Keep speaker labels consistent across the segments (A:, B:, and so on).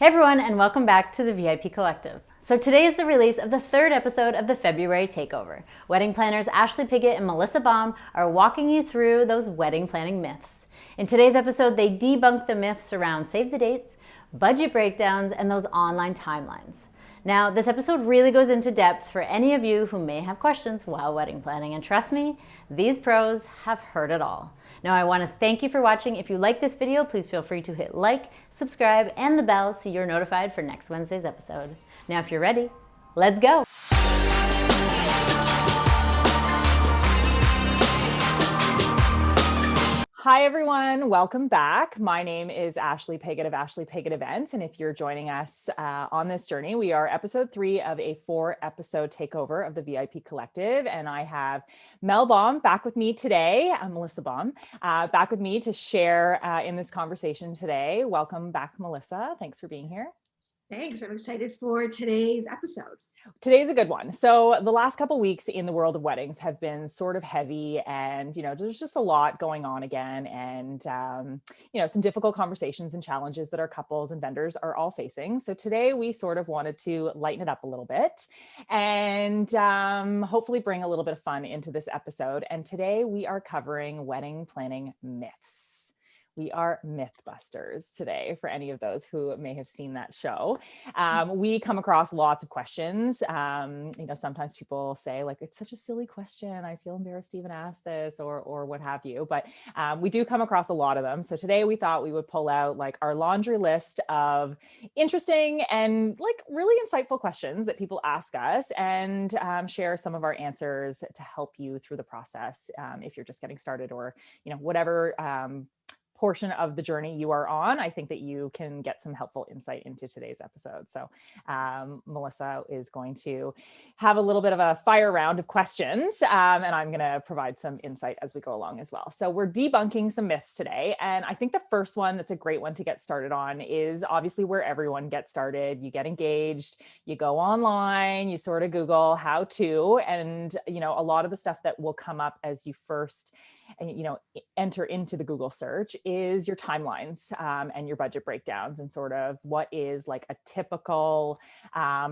A: Hey everyone, and welcome back to the VIP Collective. So today is the release of the third episode of the February Takeover. Wedding planners Ashley Pigott and Melissa Baum are walking you through those wedding planning myths. In today's episode, they debunk the myths around save the dates, budget breakdowns, and those online timelines. Now, this episode really goes into depth for any of you who may have questions while wedding planning, and trust me, these pros have heard it all. Now, I want to thank you for watching. If you like this video, please feel free to hit like, subscribe, and the bell so you're notified for next Wednesday's episode. Now, if you're ready, let's go.
B: Hi, everyone. Welcome back. My name is Ashley Pigott of Ashley Pigott Events. And if you're joining us on this journey, we are episode 3 of a 4-episode takeover of the VIP Collective. And I have Mel Baum back with me today. I'm Melissa Baum, back with me to share in this conversation today. Welcome back, Melissa. Thanks for being here.
C: Thanks. I'm excited for today's episode.
B: Today's a good one. So the last couple of weeks in the world of weddings have been sort of heavy, and there's just a lot going on again, and some difficult conversations and challenges that our couples and vendors are all facing. So today we sort of wanted to lighten it up a little bit and hopefully bring a little bit of fun into this episode. And today we are covering wedding planning myths. We are Mythbusters today for any of those who may have seen that show. We come across lots of questions. Sometimes people say like, it's such a silly question. I feel embarrassed to even ask this or what have you, but we do come across a lot of them. So today we thought we would pull out like our laundry list of interesting and like really insightful questions that people ask us and share some of our answers to help you through the process if you're just getting started or, whatever portion of the journey you are on. I think that you can get some helpful insight into today's episode. So Melissa is going to have a little bit of a fire round of questions, and I'm going to provide some insight as we go along as well. So we're debunking some myths today. And I think the first one that's a great one to get started on is obviously where everyone gets started. You get engaged, you go online, you sort of Google how to, and a lot of the stuff that will come up as you first enter into the Google search is your timelines and your budget breakdowns and sort of what is like a typical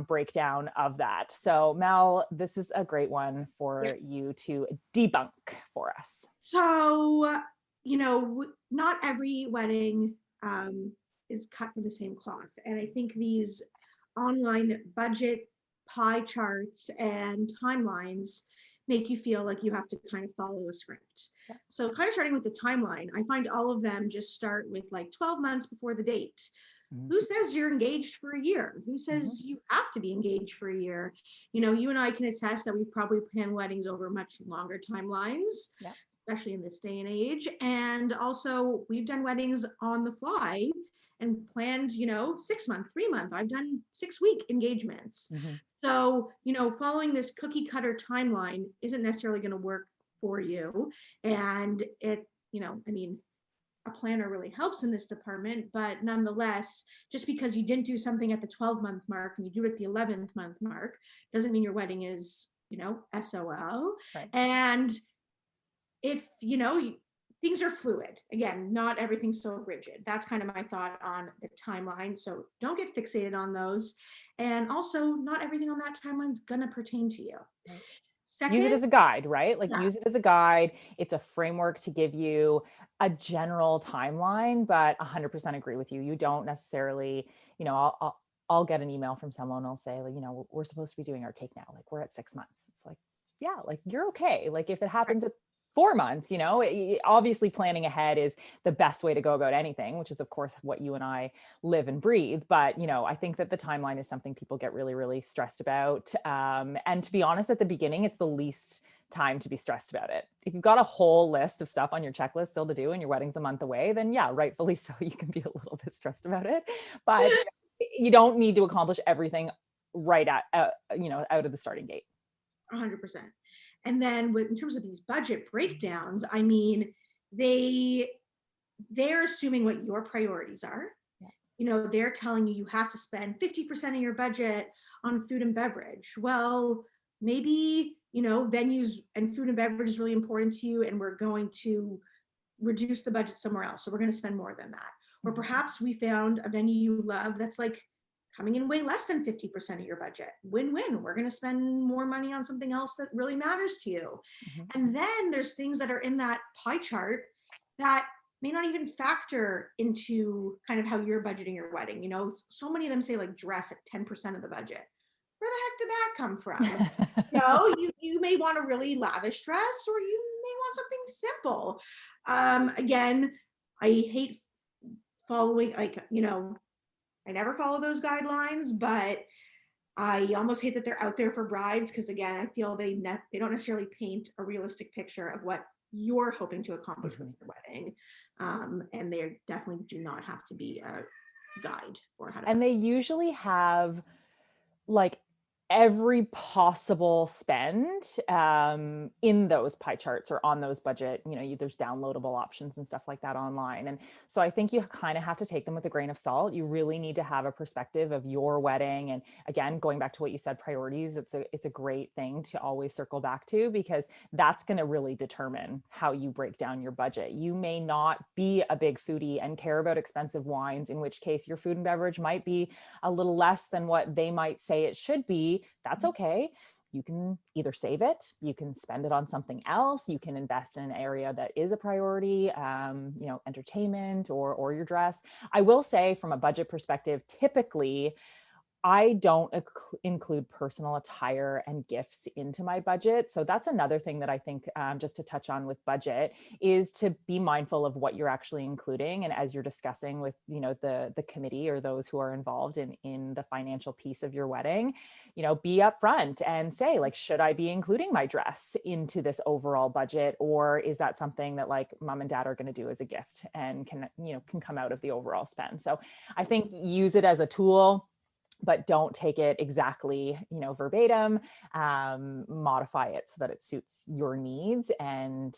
B: breakdown of that. So Mel, this is a great one for you to debunk for us.
C: So, not every wedding is cut from the same cloth. And I think these online budget pie charts and timelines make you feel like you have to kind of follow a script. Yeah. So kind of starting with the timeline, I find all of them just start with like 12 months before the date. Mm-hmm. Who says you're engaged for a year? Who says you have to be engaged for a year? You and I can attest that we probably plan weddings over much longer timelines, especially in this day and age. And also we've done weddings on the fly and planned, 6 month, 3 month. I've done 6-week engagements. Mm-hmm. So, following this cookie cutter timeline isn't necessarily going to work for you. And it, a planner really helps in this department, but nonetheless, just because you didn't do something at the 12-month mark and you do it at the 11th month mark, doesn't mean your wedding is, SOL. Right. And if, things are fluid. Again, not everything's so rigid. That's kind of my thought on the timeline. So don't get fixated on those. And also, not everything on that timeline is going to pertain to you.
B: Second, use it as a guide, right? Use it as a guide. It's a framework to give you a general timeline, but 100% agree with you. You don't necessarily, I'll get an email from someone. I'll say, we're supposed to be doing our cake now. Like we're at 6 months. It's like, yeah, like you're okay. Like if it happens at 4 months, obviously planning ahead is the best way to go about anything, which is of course what you and I live and breathe. But, I think that the timeline is something people get really, really stressed about. And to be honest, at the beginning, it's the least time to be stressed about it. If you've got a whole list of stuff on your checklist still to do and your wedding's a month away, then yeah, rightfully so, you can be a little bit stressed about it. But you don't need to accomplish everything right at, out of the starting gate.
C: 100%. And then in terms of these budget breakdowns, I mean, they're assuming what your priorities are. Yeah. They're telling you have to spend 50% of your budget on food and beverage. Well, maybe, venues and food and beverage is really important to you and we're going to reduce the budget somewhere else. So we're going to spend more than that. Or perhaps we found a venue you love that's like coming in way less than 50% of your budget. Win-win. We're going to spend more money on something else that really matters to you. And then there's things that are in that pie chart that may not even factor into kind of how you're budgeting your wedding. You know, so many of them say like dress at 10% of the budget. Where the heck did that come from? You know, you may want a really lavish dress, or you may want something simple. Again, I hate following, like, you know, I never follow those guidelines, but I almost hate that they're out there for brides, because again, I feel they don't necessarily paint a realistic picture of what you're hoping to accomplish with your wedding. And they definitely do not have to be a guide for how to.
B: And they usually have like every possible spend in those pie charts or on those budget, you know, there's downloadable options and stuff like that online. And so I think you kind of have to take them with a grain of salt. You really need to have a perspective of your wedding. And again, going back to what you said, priorities, it's a great thing to always circle back to, because that's going to really determine how you break down your budget. You may not be a big foodie and care about expensive wines, in which case your food and beverage might be a little less than what they might say it should be. That's okay. You can either save it, you can spend it on something else, you can invest in an area that is a priority, you know, entertainment or your dress. I will say, from a budget perspective, typically I don't include personal attire and gifts into my budget. So that's another thing that I think, just to touch on with budget, is to be mindful of what you're actually including. And as you're discussing with, you know, the committee or those who are involved in the financial piece of your wedding, you know, be upfront and say, like, should I be including my dress into this overall budget? Or is that something that like mom and dad are going to do as a gift and can come out of the overall spend? So I think use it as a tool, but don't take it exactly, you know, verbatim. Modify it so that it suits your needs. And,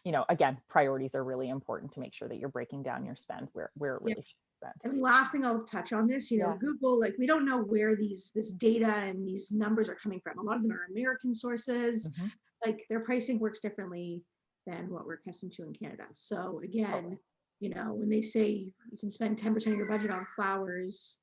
B: you know, again, priorities are really important to make sure that you're breaking down your spend where it really should be spent.
C: And last thing I'll touch on this, you know, Google, like, we don't know where this data and these numbers are coming from. A lot of them are American sources. Like, their pricing works differently than what we're accustomed to in Canada. So again, you know, when they say you can spend 10% of your budget on flowers,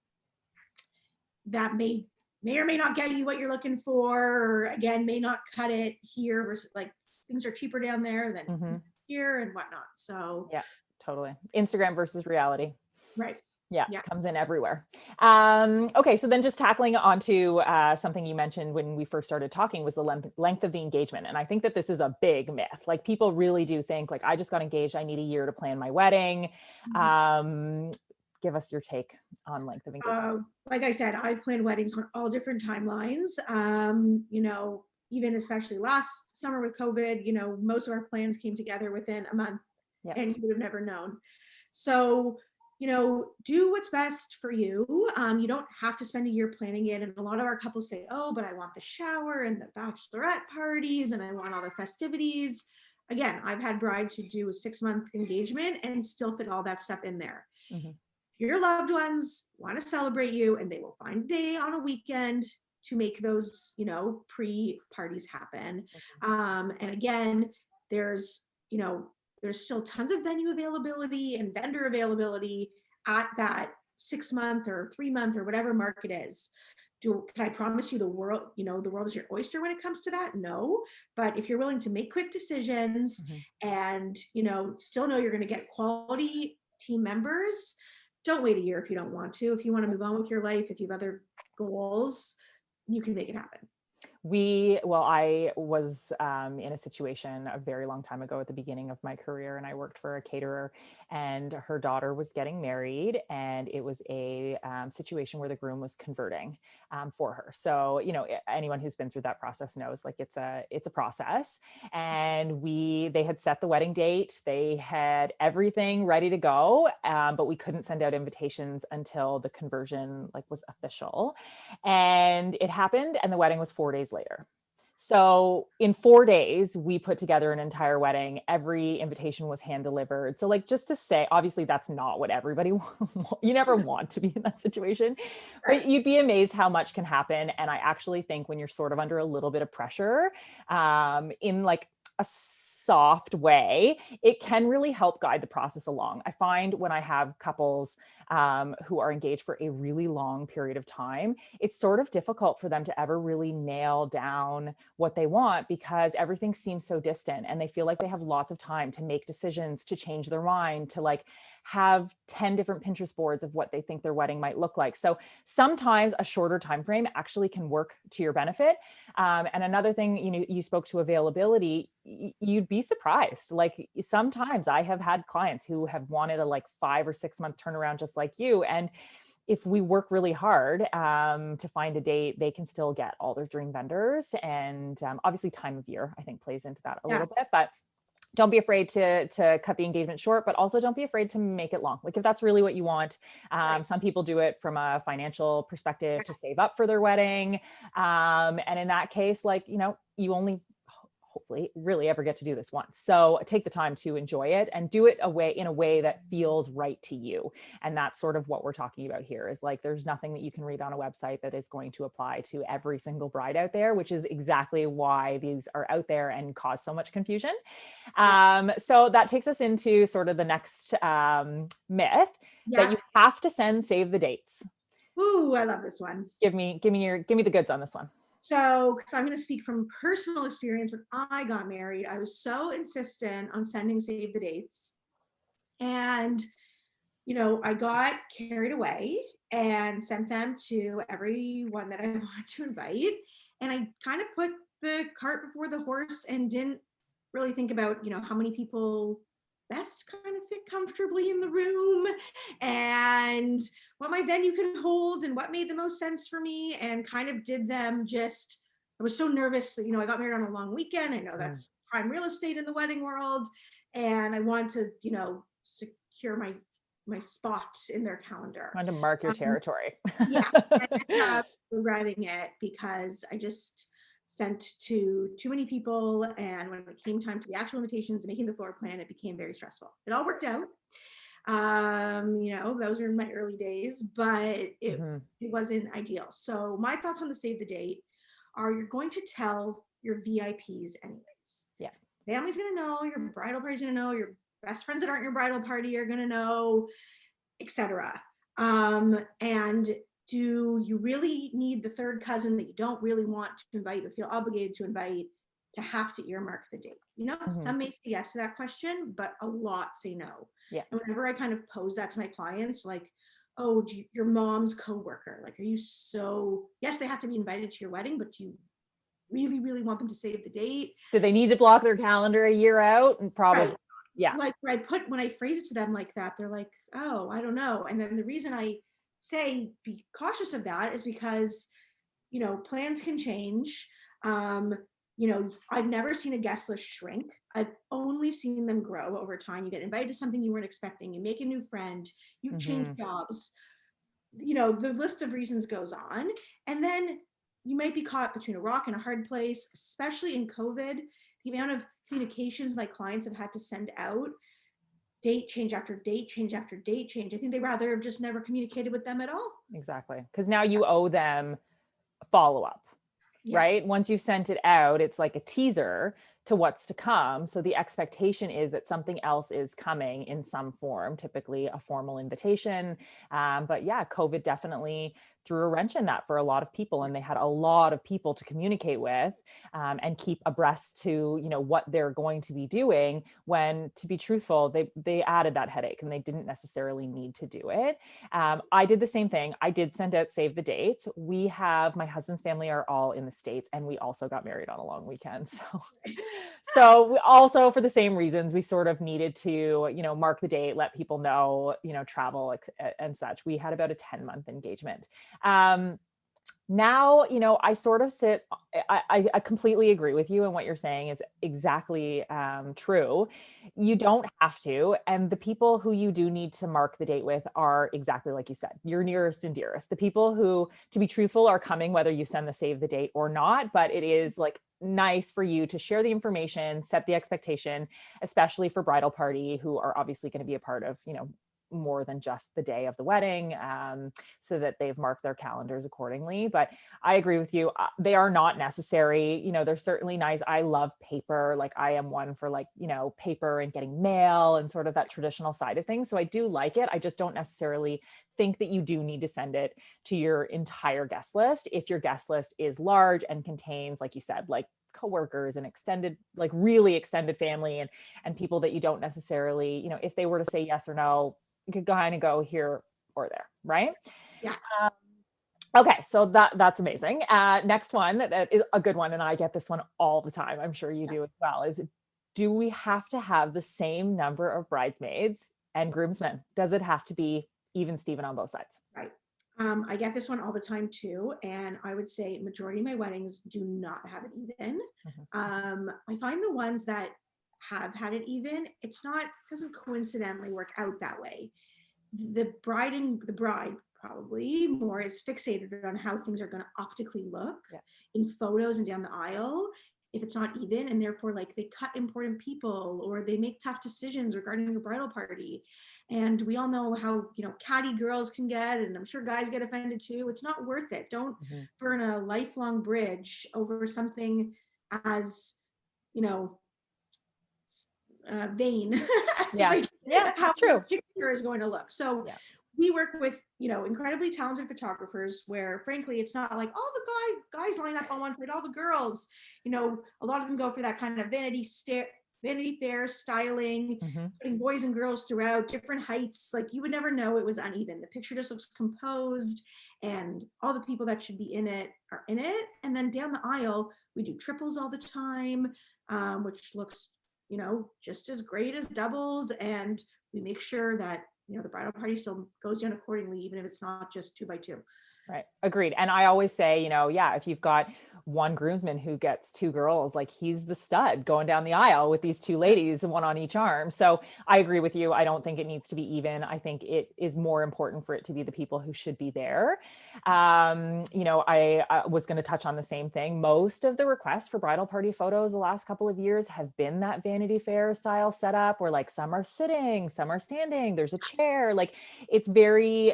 C: that may or may not get you what you're looking for, or again, may not cut it here, versus like things are cheaper down there than here and whatnot. So
B: yeah, totally. Instagram versus reality.
C: Right.
B: Yeah, comes in everywhere. Okay, so then just tackling onto something you mentioned when we first started talking was the length of the engagement. And I think that this is a big myth. Like, people really do think, like, I just got engaged, I need a year to plan my wedding. Give us your take on length of engagement.
C: Like I said, I've planned weddings on all different timelines. You know, even especially last summer with COVID, you know, most of our plans came together within a month, and you would have never known. So, you know, do what's best for you. You don't have to spend a year planning it. And a lot of our couples say, oh, but I want the shower and the bachelorette parties, and I want all the festivities. Again, I've had brides who do a 6-month engagement and still fit all that stuff in there. Your loved ones want to celebrate you, and they will find a day on a weekend to make those, you know, pre-parties happen. And again, there's still tons of venue availability and vendor availability at that 6-month or 3-month or whatever mark it is. Can I promise you the world is your oyster when it comes to that? No. But if you're willing to make quick decisions and, you know, still know you're going to get quality team members, don't wait a year if you don't want to. If you want to move on with your life, if you have other goals, you can make it happen.
B: I was in a situation a very long time ago at the beginning of my career, and I worked for a caterer, and her daughter was getting married, and it was a situation where the groom was converting for her. So, you know, anyone who's been through that process knows, like, it's a process. And they had set the wedding date, they had everything ready to go, but we couldn't send out invitations until the conversion was official. And it happened, and the wedding was 4 days later. So in 4 days, we put together an entire wedding. Every invitation was hand delivered. So, like, just to say, obviously that's not what everybody you never want to be in that situation, but you'd be amazed how much can happen. And I actually think when you're sort of under a little bit of pressure, in like a soft way, it can really help guide the process along. I find when I have couples who are engaged for a really long period of time, it's sort of difficult for them to ever really nail down what they want because everything seems so distant and they feel like they have lots of time to make decisions, to change their mind, to like have 10 different Pinterest boards of what they think their wedding might look like. So sometimes a shorter time frame actually can work to your benefit. And another thing, you spoke to availability. You'd be surprised. Like sometimes I have had clients who have wanted a like 5 or 6 month turnaround, just like you. And if we work really hard to find a date, they can still get all their dream vendors. And obviously time of year, I think, plays into that a little bit, but don't be afraid to cut the engagement short, but also don't be afraid to make it long. Like if that's really what you want. Some people do it from a financial perspective to save up for their wedding. And in that case, like, you only hopefully really ever get to do this once. So take the time to enjoy it and do it in a way that feels right to you. And that's sort of what we're talking about here is like, there's nothing that you can read on a website that is going to apply to every single bride out there, which is exactly why these are out there and cause so much confusion. So that takes us into sort of the next myth that you have to send save the dates.
C: Ooh, I love this one.
B: Give me the goods on this one.
C: So, because I'm going to speak from personal experience, when I got married, I was so insistent on sending save the dates. And, I got carried away and sent them to everyone that I wanted to invite. And I kind of put the cart before the horse and didn't really think about, how many people best kind of fit comfortably in the room and what my venue could hold and what made the most sense for me, and kind of did them just, I was so nervous, I got married on a long weekend. I know that's prime real estate in the wedding world. And I want to, secure my spot in their calendar.
B: I want to mark your territory.
C: Yeah. I ended up regretting it because I just sent to too many people, and when it came time to the actual invitations and making the floor plan, it became very stressful. It all worked out. Those were my early days, but it wasn't ideal. So my thoughts on the save the date are, you're going to tell your VIPs anyways.
B: Yeah.
C: Family's going to know, your bridal party's going to know, your best friends that aren't your bridal party are going to know, etc. And do you really need the third cousin that you don't really want to invite but feel obligated to invite to have to earmark the date? Some may say yes to that question, but a lot say no.
B: Yeah.
C: And whenever I kind of pose that to my clients, like, oh, your mom's coworker, like, are you yes, they have to be invited to your wedding, but do you really, really want them to save the date?
B: Do they need to block their calendar a year out? And probably,
C: right.
B: Yeah.
C: Like when I phrase it to them like that, they're like, oh, I don't know. And then the reason I say be cautious of that is because, plans can change. I've never seen a guest list shrink. I've only seen them grow over time. You get invited to something you weren't expecting, you make a new friend, you change jobs, the list of reasons goes on. And then you might be caught between a rock and a hard place, especially in COVID. The amount of communications my clients have had to send out, date change after date change after date change. I think they'd rather have just never communicated with them at all.
B: Exactly. Because now you owe them a follow-up, right? Once you've sent it out, it's like a teaser to what's to come. So the expectation is that something else is coming in some form, typically a formal invitation. But yeah, COVID definitely threw a wrench in that for a lot of people, and they had a lot of people to communicate with and keep abreast to, what they're going to be doing, when, to be truthful, they added that headache and they didn't necessarily need to do it. I did the same thing. I did send out save the dates. My husband's family are all in the States, and we also got married on a long weekend. So we also, for the same reasons, we sort of needed to, mark the date, let people know, travel and such. We had about a 10-month engagement. Now, I sort of I completely agree with you, and what you're saying is exactly true. You don't have to. And the people who you do need to mark the date with are exactly like you said, your nearest and dearest. The people who, to be truthful, are coming whether you send the save the date or not. But it is like nice for you to share the information, set the expectation, especially for bridal party, who are obviously going to be a part of, more than just the day of the wedding, so that they've marked their calendars accordingly. But I agree with you. They are not necessary. They're certainly nice. I love paper. Like I am one for like, paper and getting mail and sort of that traditional side of things. So I do like it. I just don't necessarily think that you do need to send it to your entire guest list. If your guest list is large and contains, like you said, like coworkers and extended, like really extended family and people that you don't necessarily, if they were to say yes or no, you could kind of go here or there, right?
C: Yeah.
B: Okay, so that's amazing. Next one that is a good one, and I get this one all the time. I'm sure you do as well. Is, do we have to have the same number of bridesmaids and groomsmen? Does it have to be even Steven on both sides?
C: Right. I get this one all the time too, and I would say majority of my weddings do not have it even. I find the ones that have had it even, doesn't coincidentally work out that way. The bride probably more is fixated on how things are going to optically look in photos and down the aisle if it's not even, and therefore like they cut important people or they make tough decisions regarding a bridal party. And we all know how catty girls can get, and I'm sure guys get offended too. It's not worth it. Don't burn a lifelong bridge over something as vain as like how
B: that's true.
C: the picture is going to look. So we work with incredibly talented photographers where frankly it's not like all the guys line up on one side, all the girls, a lot of them go for that kind of Vanity Fair styling, putting boys and girls throughout different heights. Like you would never know it was uneven. The picture just looks composed and all the people that should be in it are in it. And then down the aisle we do triples all the time, which looks just as great as doubles, and we make sure that the bridal party still goes down accordingly, even if it's not just 2x2.
B: Right. Agreed. And I always say, if you've got one groomsman who gets two girls, like he's the stud going down the aisle with these two ladies, one on each arm. So I agree with you. I don't think it needs to be even. I think it is more important for it to be the people who should be there. I was going to touch on the same thing. Most of the requests for bridal party photos the last couple of years have been that Vanity Fair style setup where like some are sitting, some are standing, there's a chair. Like it's very,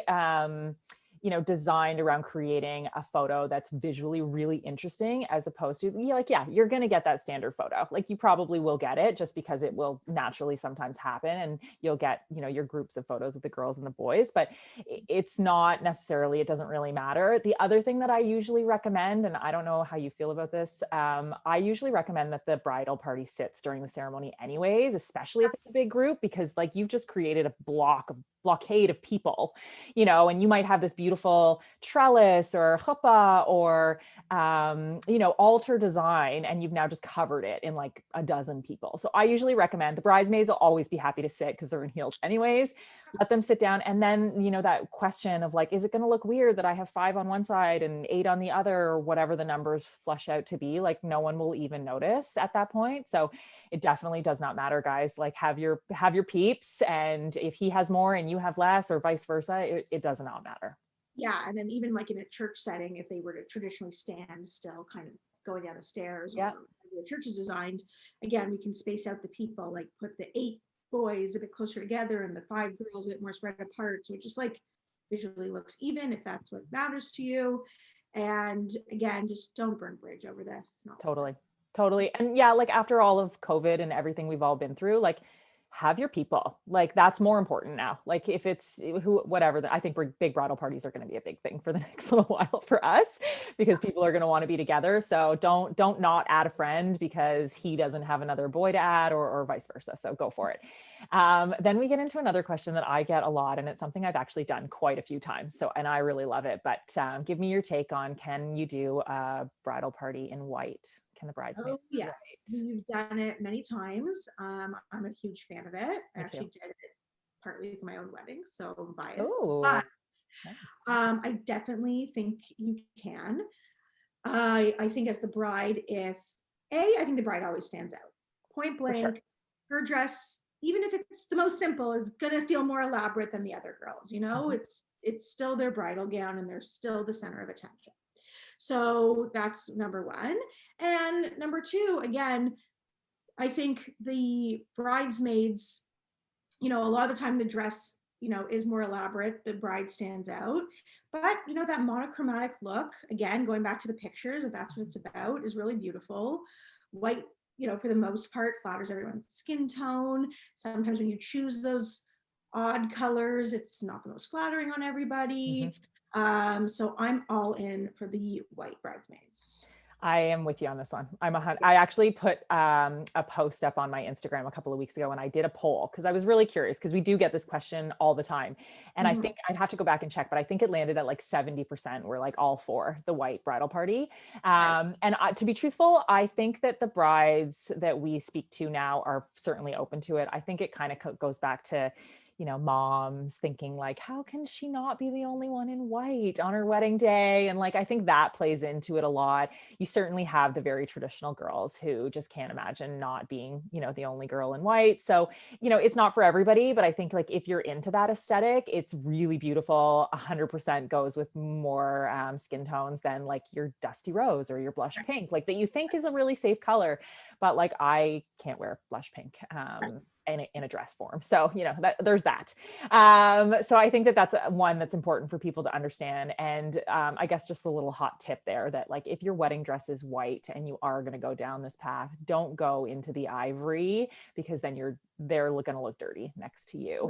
B: designed around creating a photo that's visually really interesting, as opposed to you're going to get that standard photo. Like you probably will get it just because it will naturally sometimes happen. And you'll get, your groups of photos with the girls and the boys, but it's not necessarily, it doesn't really matter. The other thing that I usually recommend, and I don't know how you feel about this, I usually recommend that the bridal party sits during the ceremony anyways, especially if it's a big group, because like you've just created a blockade of people, and you might have this beautiful trellis or chuppah or, altar design, and you've now just covered it in like a dozen people. So I usually recommend the bridesmaids will always be happy to sit because they're in heels anyways. Let them sit down. And then, that question of like, is it going to look weird that I have 5 on one side and 8 on the other, or whatever the numbers flush out to be? Like no one will even notice at that point. So it definitely does not matter, guys. Like have your peeps, and if he has more and you have less, or vice versa, it does not matter.
C: Yeah, and then even like in a church setting, if they were to traditionally stand still, kind of going down the stairs, or the church is designed, again, we can space out the people, like put the 8 boys a bit closer together and the 5 girls a bit more spread apart. So it just like visually looks even, if that's what matters to you. And again, just don't burn bridge over this.
B: Totally. And yeah, like after all of COVID and everything we've all been through, like have your people, like that's more important now. Like if it's whatever, I think big bridal parties are going to be a big thing for the next little while for us, because people are going to want to be together. So don't not add a friend because he doesn't have another boy to add, or vice versa. So go for it. Then we get into another question that I get a lot, and it's something I've actually done quite a few times. So, and I really love it, but give me your take on, can you do a bridal party in white? Can the bridesmaids?
C: Oh, yes, we've done it many times. I'm a huge fan of it. I actually did it partly for my own wedding, so I'm biased. But nice. I definitely think you can. I think as the bride, I think the bride always stands out. Point blank, her dress, even if it's the most simple, is gonna feel more elaborate than the other girls. It's still their bridal gown, and they're still the center of attention. So that's number one. And number two, again, I think the bridesmaids, a lot of the time the dress is more elaborate, the bride stands out. But, that monochromatic look, again, going back to the pictures, if that's what it's about, is really beautiful. White, for the most part, flatters everyone's skin tone. Sometimes when you choose those odd colors, it's not the most flattering on everybody. So I'm all in for the white bridesmaids.
B: I am with you on this one. I actually put a post up on my Instagram a couple of weeks ago, and I did a poll because I was really curious, because we do get this question all the time. And I think I'd have to go back and check, but I think it landed at like 70% were like all for the white bridal party. And to be truthful, I think that the brides that we speak to now are certainly open to it. I think it kind of goes back to, moms thinking like, how can she not be the only one in white on her wedding day? And like, I think that plays into it a lot. You certainly have the very traditional girls who just can't imagine not being, the only girl in white. So, it's not for everybody, but I think like if you're into that aesthetic, it's really beautiful. 100% goes with more skin tones than like your dusty rose or your blush pink, like that you think is a really safe color. But like, I can't wear blush pink. In a dress form. So, there's that. So I think that that's one that's important for people to understand. And I guess just a little hot tip there that like, if your wedding dress is white and you are going to go down this path, don't go into the ivory, because then they're going to look dirty next to you.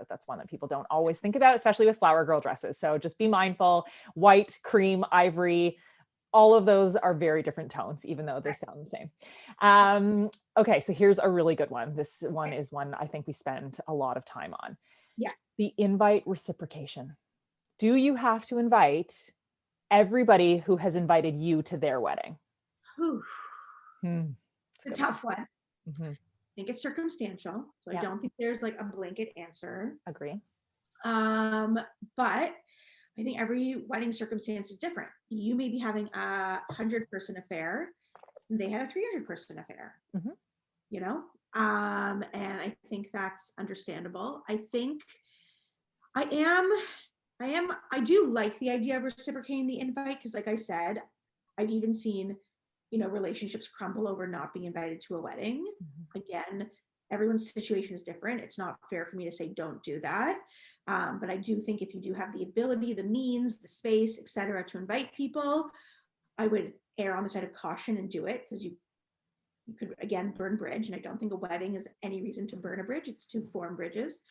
B: That's one that people don't always think about, especially with flower girl dresses. So just be mindful. White, cream, ivory, all of those are very different tones, even though they sound the same. Okay, so here's a really good one. This one is one I think we spend a lot of time on.
C: Yeah.
B: The invite reciprocation. Do you have to invite everybody who has invited you to their wedding?
C: It's a tough one. I think it's circumstantial. So I don't think there's like a blanket answer.
B: Agree.
C: But I think every wedding circumstance is different. You may be having a 100-person affair. They had a 300-person affair, and I think that's understandable. I think I do like the idea of reciprocating the invite, because like I said, I've even seen, relationships crumble over not being invited to a wedding. Again, everyone's situation is different. It's not fair for me to say, don't do that. But I do think if you do have the ability, the means, the space, etc., to invite people, I would err on the side of caution and do it, because you could, again, burn bridge. And I don't think a wedding is any reason to burn a bridge. It's to form bridges.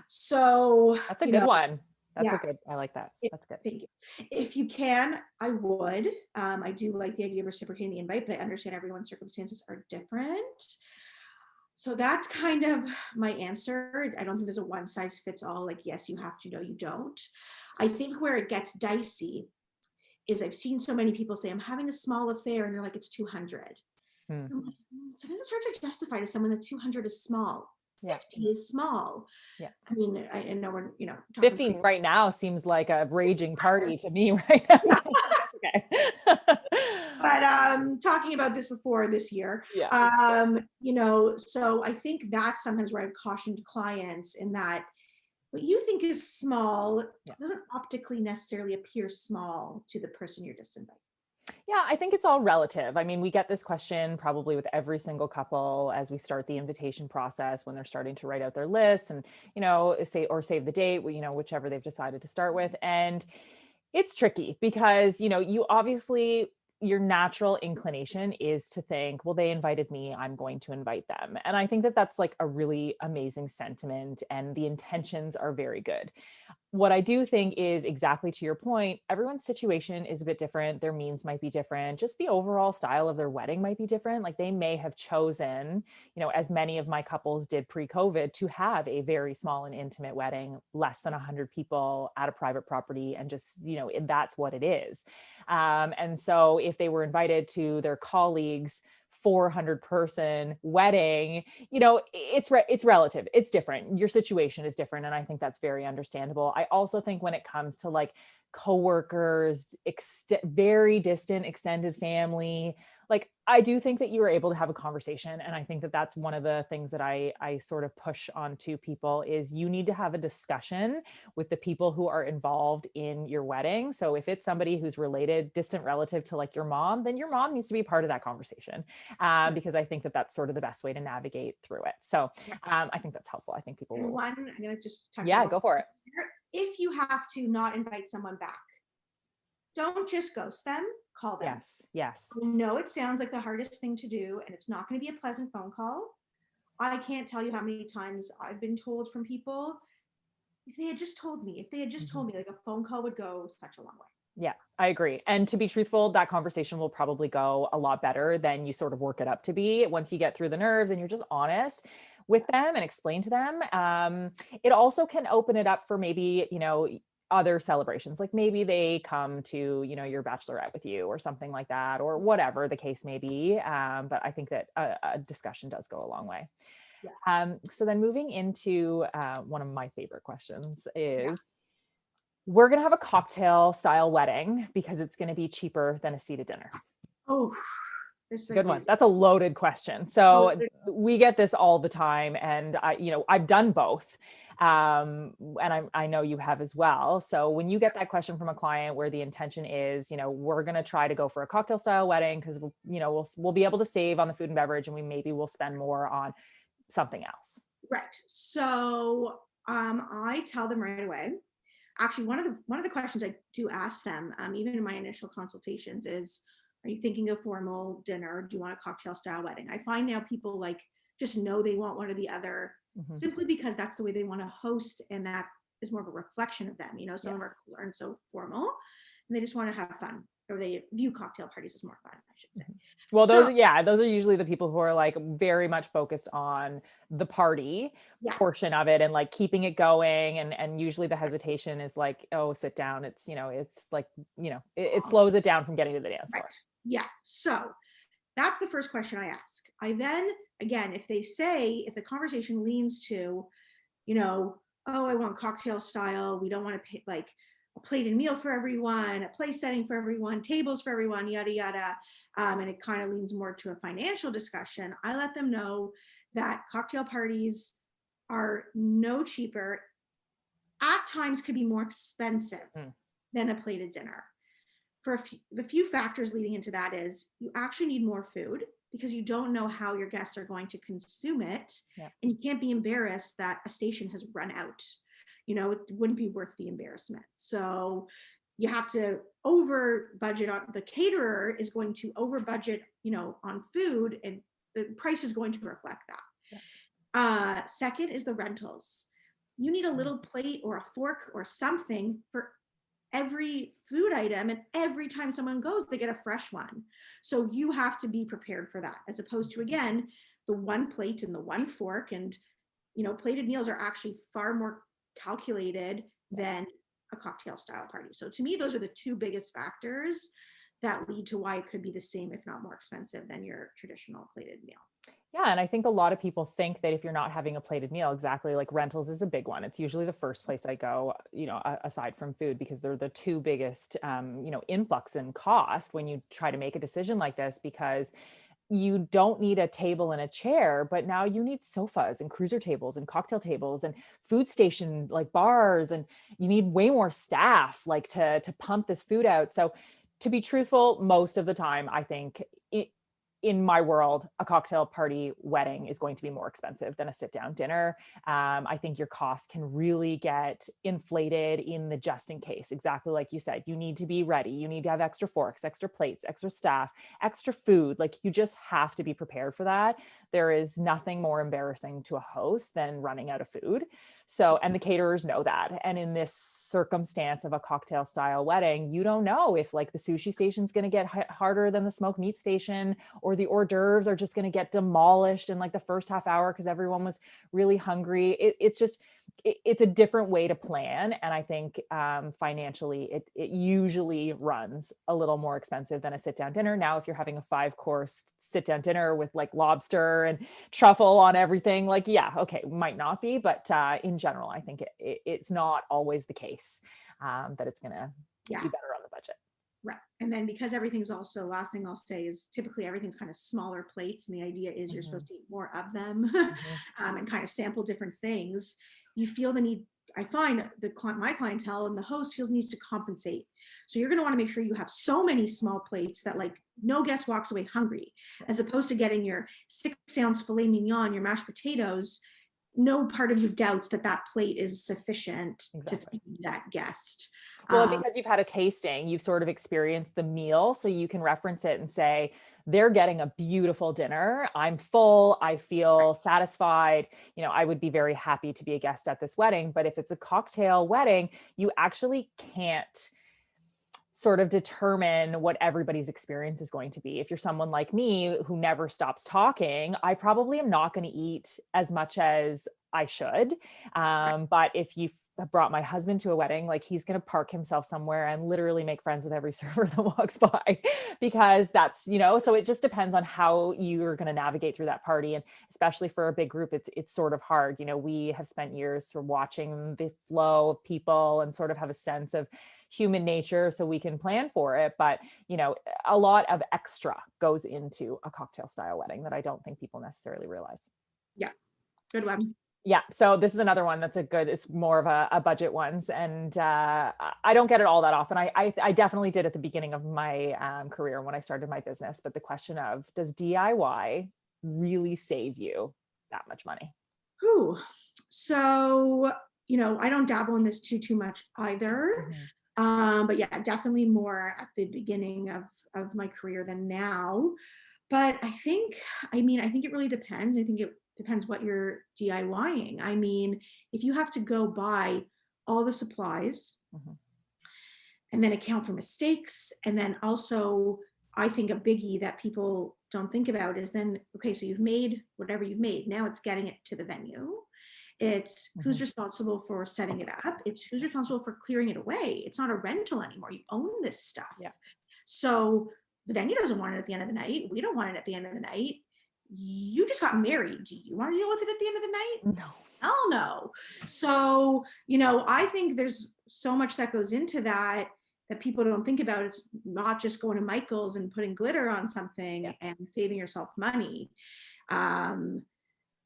C: So
B: that's a good one. That's a good, I like that. That's good.
C: Thank you. If you can, I would. I do like the idea of reciprocating the invite, but I understand everyone's circumstances are different. So that's kind of my answer. I don't think there's a one size fits all, like, yes, you have to, no, you don't. I think where it gets dicey is I've seen so many people say, I'm having a small affair, and they're like, it's 200. I'm like, sometimes it's hard to justify to someone that 200 is small. 50 is small.
B: Yeah.
C: I mean, I know we're,
B: 15 right now seems like a raging party to me right now. Okay.
C: But talking about this before this year, so I think that's sometimes where I've cautioned clients in that what you think is small doesn't optically necessarily appear small to the person you're just inviting.
B: Yeah, I think it's all relative. I mean, we get this question probably with every single couple as we start the invitation process, when they're starting to write out their lists and, save the date, whichever they've decided to start with. And it's tricky because, you obviously, your natural inclination is to think, well, they invited me, I'm going to invite them. And I think that that's like a really amazing sentiment, and the intentions are very good. What I do think is, exactly to your point, everyone's situation is a bit different. Their means might be different. Just the overall style of their wedding might be different. Like, they may have chosen, as many of my couples did pre-COVID, to have a very small and intimate wedding, less than 100 people at a private property. And just, that's what it is. And so if they were invited to their colleagues' 400-person wedding, it's relative. It's different. Your situation is different. And I think that's very understandable. I also think when it comes to like coworkers, very distant extended family, like, I do think that you were able to have a conversation. And I think that that's one of the things that I sort of push onto people is you need to have a discussion with the people who are involved in your wedding. So if it's somebody who's related, distant relative to like your mom, then your mom needs to be part of that conversation, because I think that that's sort of the best way to navigate through it. So I think that's helpful. I think people
C: And
B: will.
C: one, I'm going to just touch
B: Yeah,
C: on
B: go for it.
C: if you have to not invite someone back, don't just ghost them, call them.
B: Yes.
C: I know it sounds like the hardest thing to do, and it's not going to be a pleasant phone call. I can't tell you how many times I've been told from people, if they had just told me, like a phone call would go such a long way.
B: Yeah, I agree. And to be truthful, that conversation will probably go a lot better than you sort of work it up to be once you get through the nerves and you're just honest with them and explain to them. It also can open it up for maybe, other celebrations, like maybe they come to, your bachelorette with you or something like that, or whatever the case may be. But I think that a discussion does go a long way.
C: Yeah.
B: So then moving into one of my favorite questions is, we're going to have a cocktail style wedding because it's going to be cheaper than a seated dinner.
C: Oh, this is
B: Good one. That's a loaded question. So we get this all the time, and I've done both. And I know you have as well. So when you get that question from a client where the intention is, we're going to try to go for a cocktail style wedding because we'll be able to save on the food and beverage, and maybe we'll spend more on something else.
C: Right. So I tell them right away. Actually, one of the questions I do ask them, even in my initial consultations, is, are you thinking of formal dinner? Do you want a cocktail style wedding? I find now people like just know they want one or the other, simply because that's the way they want to host, and that is more of a reflection of them. Some of our couples aren't so formal, and they just want to have fun, or they view cocktail parties as more fun, I should say.
B: Well, those are usually the people who are like very much focused on the party portion of it and like keeping it going. And usually the hesitation is like, oh, sit down. It's, it's like, it slows it down from getting to the dance floor.
C: Yeah. So that's the first question I ask. I then, again, if the conversation leans to, oh, I want cocktail style, we don't want to pay like a plated meal for everyone, a place setting for everyone, tables for everyone, yada, yada. And it kind of leans more to a financial discussion. I let them know that cocktail parties are no cheaper, at times could be more expensive than a plated dinner. For the few factors leading into that is you actually need more food because you don't know how your guests are going to consume it. And you can't be embarrassed that a station has run out. It wouldn't be worth the embarrassment. So you have to over budget on, the caterer is going to over budget, on food, and the price is going to reflect that. Second is the rentals. You need a little plate or a fork or something for every food item, and every time someone goes, they get a fresh one. So you have to be prepared for that, as opposed to, again, the one plate and the one fork. And plated meals are actually far more calculated than a cocktail style party. So to me, those are the two biggest factors that lead to why it could be the same, if not more expensive, than your traditional plated meal.
B: Yeah. And I think a lot of people think that if you're not having a plated meal, exactly, like rentals is a big one. It's usually the first place I go, aside from food, because they're the two biggest, influx in cost when you try to make a decision like this, because you don't need a table and a chair, but now you need sofas and cruiser tables and cocktail tables and food station, like bars, and you need way more staff like to pump this food out. So to be truthful, most of the time, I think in my world, a cocktail party wedding is going to be more expensive than a sit-down dinner. I think your costs can really get inflated in the just in case. Exactly like you said, you need to be ready. You need to have extra forks, extra plates, extra staff, extra food. Like you just have to be prepared for that. There is nothing more embarrassing to a host than running out of food. So, and the caterers know that. And in this circumstance of a cocktail style wedding, you don't know if like the sushi station's going to get harder than the smoked meat station, or the hors d'oeuvres are just going to get demolished in like the first half hour because everyone was really hungry. It's a different way to plan. And I think financially, it usually runs a little more expensive than a sit-down dinner. Now, if you're having a 5-course sit-down dinner with like lobster and truffle on everything, like, yeah, okay, might not be. But in general, I think it's not always the case that it's going to be better on the budget.
C: Right. And then because everything's also, last thing I'll say is typically everything's kind of smaller plates. And the idea is you're supposed to eat more of them and kind of sample different things. You feel the need. I find my clientele and the host feels needs to compensate. So you're going to want to make sure you have so many small plates that like no guest walks away hungry, as opposed to getting your 6-ounce filet mignon, your mashed potatoes. No part of you doubts that that plate is sufficient to feed that guest.
B: Well, because you've had a tasting, you've sort of experienced the meal, so you can reference it and say, they're getting a beautiful dinner. I'm full. I feel satisfied. You know, I would be very happy to be a guest at this wedding. But if it's a cocktail wedding, you actually can't sort of determine what everybody's experience is going to be. If you're someone like me who never stops talking, I probably am not going to eat as much as I should. But if you brought my husband to a wedding, like he's going to park himself somewhere and literally make friends with every server that walks by, because that's, you know, so it just depends on how you're going to navigate through that party. And especially for a big group, it's sort of hard. You know, we have spent years sort of watching the flow of people and sort of have a sense of human nature so we can plan for it. But, you know, a lot of extra goes into a cocktail style wedding that I don't think people necessarily realize.
C: Yeah. Good one.
B: Yeah. So this is another one that's it's more of a budget ones. And I don't get it all that often. I definitely did at the beginning of my career when I started my business. But the question of, does DIY really save you that much money?
C: Ooh. So, you know, I don't dabble in this too much either. But yeah, definitely more at the beginning of my career than now. But I think it really depends. I think it depends what you're DIYing. I mean, if you have to go buy all the supplies and then account for mistakes, and then also I think a biggie that people don't think about is then, okay, so you've made whatever you've made. Now it's getting it to the venue. It's who's responsible for setting it up. It's who's responsible for clearing it away. It's not a rental anymore. You own this stuff.
B: Yeah.
C: So the venue doesn't want it at the end of the night. We don't want it at the end of the night. You just got married. Do you want to deal with it at the end of the night?
B: No.
C: Hell no. So, you know, I think there's so much that goes into that people don't think about. It's not just going to Michael's and putting glitter on something and saving yourself money.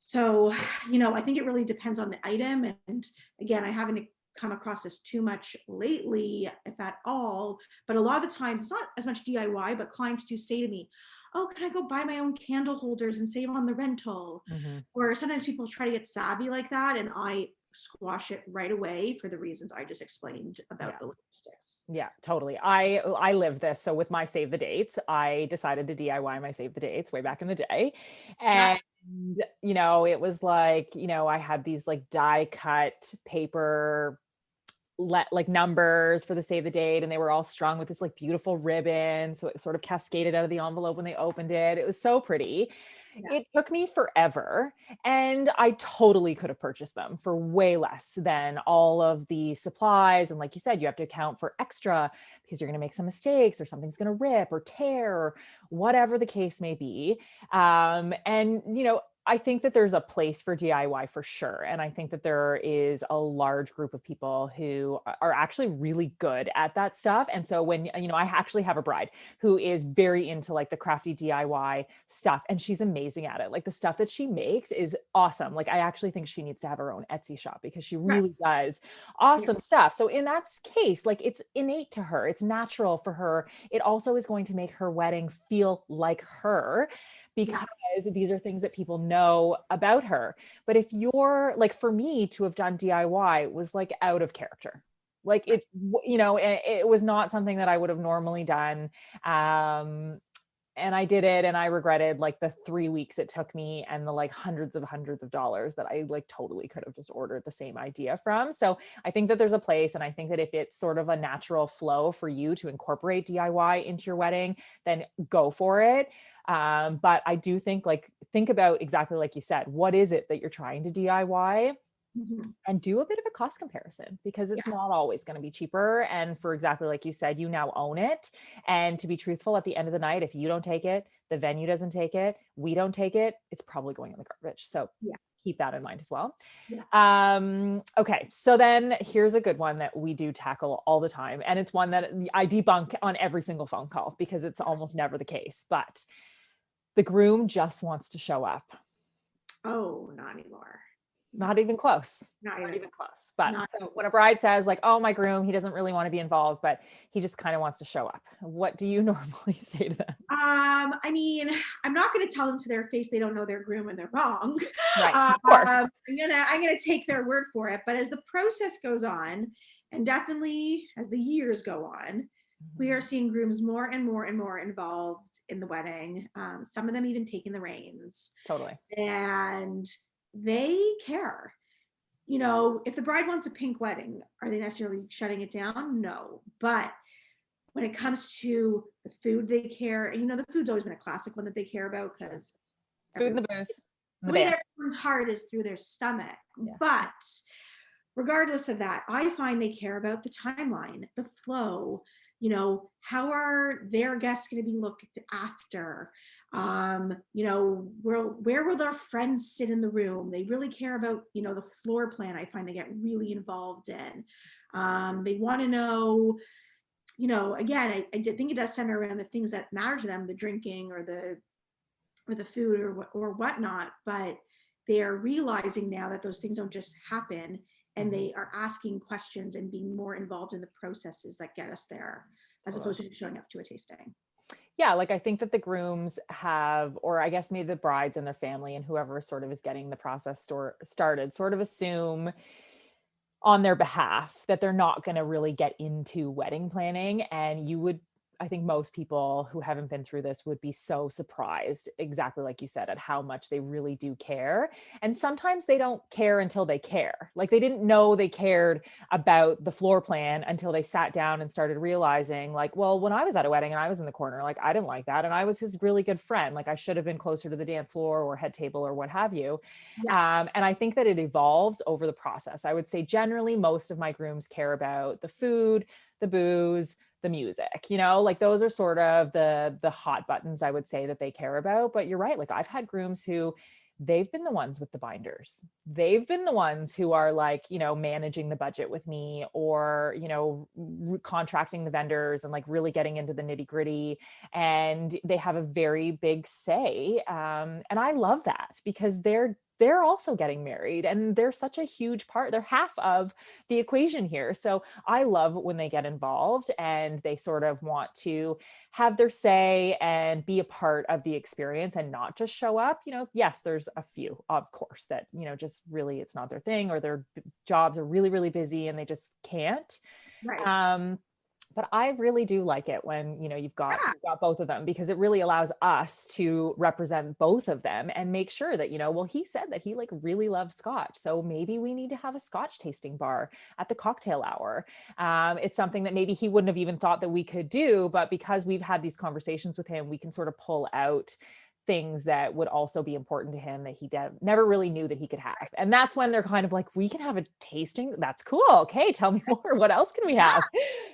C: So, you know, I think it really depends on the item. And again, I haven't come across this too much lately, if at all, but a lot of the times it's not as much DIY, but clients do say to me, oh, can I go buy my own candle holders and save on the rental? Or sometimes people try to get savvy like that, and I squash it right away for the reasons I just explained about the logistics.
B: Yeah, totally. I lived this. So with my save the dates, I decided to DIY my save the dates way back in the day. And you know, it was like, you know, I had these like die cut paper like numbers for the save the date, and they were all strung with this like beautiful ribbon, so it sort of cascaded out of the envelope when they opened it. It was so pretty. It took me forever, and I totally could have purchased them for way less than all of the supplies. And like you said, you have to account for extra because you're going to make some mistakes, or something's going to rip or tear, or whatever the case may be. And you know, I think that there's a place for DIY for sure. And I think that there is a large group of people who are actually really good at that stuff. And so when, you know, I actually have a bride who is very into like the crafty DIY stuff, and she's amazing at it. Like the stuff that she makes is awesome. Like I actually think she needs to have her own Etsy shop because she really does awesome stuff. So in that case, like it's innate to her, it's natural for her. It also is going to make her wedding feel like her, because these are things that people know about her. But if you're like, for me to have done DIY was like out of character. Like it, you know, it was not something that I would have normally done. And I did it, and I regretted like the 3 weeks it took me and the like hundreds of dollars that I like totally could have just ordered the same idea from. So I think that there's a place. And I think that if it's sort of a natural flow for you to incorporate DIY into your wedding, then go for it. But I do think about exactly like you said, what is it that you're trying to DIY? And do a bit of a cost comparison, because it's not always going to be cheaper. And for exactly like you said, you now own it. And to be truthful, at the end of the night, if you don't take it, the venue doesn't take it, we don't take it, it's probably going in the garbage. So keep that in mind as well.
C: Yeah.
B: Okay, so then here's a good one that we do tackle all the time, and it's one that I debunk on every single phone call because it's almost never the case, but the groom just wants to show up.
C: Oh, not anymore.
B: Not even close.
C: Not
B: Not
C: even
B: even close. But
C: not
B: so when a bride says like, oh, my groom, he doesn't really want to be involved, but he just kind of wants to show up. What do you normally say to them?
C: I mean, I'm not going to tell them to their face they don't know their groom and they're wrong.
B: Right, of course.
C: I'm gonna take their word for it. But as the process goes on, and definitely as the years go on, we are seeing grooms more and more and more involved in the wedding. Some of them even taking the reins.
B: Totally.
C: And they care. You know, if the bride wants a pink wedding, are they necessarily shutting it down? No. But when it comes to the food, they care. And you know, the food's always been a classic one that they care about because
B: Food and the booze.
C: the way that everyone's heart is through their stomach.
B: Yeah.
C: But regardless of that, I find they care about the timeline, the flow, you know, how are their guests going to be looked after? You know, where will their friends sit in the room? They really care about, you know, the floor plan. I find they get really involved in. They want to know, you know, again, I think it does center around the things that matter to them, the drinking or the food or whatnot, but they are realizing now that those things don't just happen, and they are asking questions and being more involved in the processes that get us there, as opposed to showing up to a tasting.
B: Yeah, like I think that the grooms have, or I guess maybe the brides and their family and whoever sort of is getting the process started, sort of assume on their behalf that they're not going to really get into wedding planning. And you would, I think most people who haven't been through this would be so surprised, exactly like you said, at how much they really do care. And sometimes they don't care until they care. Like they didn't know they cared about the floor plan until they sat down and started realizing like, well, when I was at a wedding and I was in the corner, like I didn't like that. And I was his really good friend. Like I should have been closer to the dance floor or head table or what have you.
C: Yeah.
B: And I think that it evolves over the process. I would say generally most of my grooms care about the food, the booze, the music, you know, like those are sort of the hot buttons I would say that they care about. But you're right, like I've had grooms who they've been the ones with the binders. They've been the ones who are like, you know, managing the budget with me, or, you know, contracting the vendors and like really getting into the nitty gritty. And they have a very big say. And I love that because they're also getting married and they're such a huge part. They're half of the equation here. So I love when they get involved and they sort of want to have their say and be a part of the experience and not just show up. You know, yes, there's a few, of course, that, you know, just really it's not their thing, or their jobs are really, really busy and they just can't.
C: Right.
B: But I really do like it when, you know, you've got both of them, because it really allows us to represent both of them and make sure that, you know, well, he said that he like really loves Scotch. So maybe we need to have a Scotch tasting bar at the cocktail hour. It's something that maybe he wouldn't have even thought that we could do, but because we've had these conversations with him, we can sort of pull out things that would also be important to him that he never really knew that he could have. And that's when they're kind of like, we can have a tasting. That's cool. Okay, tell me more. What else can we have?